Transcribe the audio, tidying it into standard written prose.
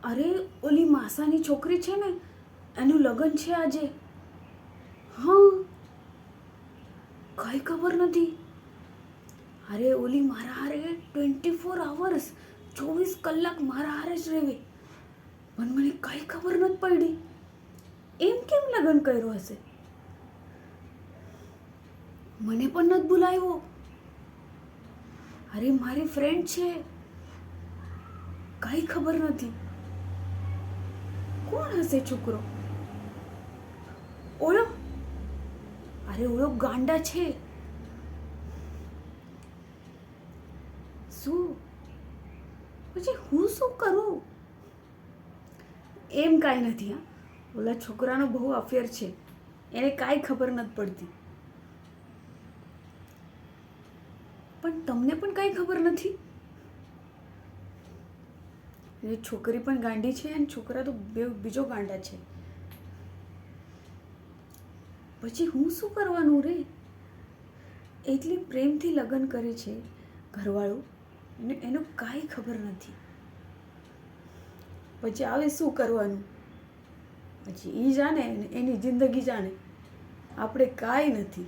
અરે ઓલી માસાની છોકરી છે ને, એનું લગ્ન છે આજે. હા, કઈ ખબર નથી. અરે ઓલી મારા હારે 24 hours 24 કલાક મારા હારે જ રહેવી, પણ મને કઈ ખબર નથી પડી. એમ કેમ લગ્ન કર્યું હશે? મને પણ નથી બોલાવ્યો. અરે મારી ફ્રેન્ડ છે, કઈ ખબર નથી. કોણ હશે છોકરો? ઓળો, અરે ઓળો ગાંડા છે. શું પછી હું શું કરું? એમ કાંઈ નથી. હા, ઓલા છોકરાનો બહુ અફેર છે, એને કાંઈ ખબર નથી પડતી. પણ તમને પણ કાંઈ ખબર નથી? એ છોકરી પણ ગાંડી છે અને છોકરા તો બીજો ગાંડા છે. પછી હું શું કરવાનું રે? એટલી પ્રેમથી લગ્ન કરે છે ઘરવાળો, અને એનું કાંઈ ખબર નથી. પછી આવે શું કરવાનું? પછી એ જાણે, એની જિંદગી જાણે. આપણે કાંઈ નથી.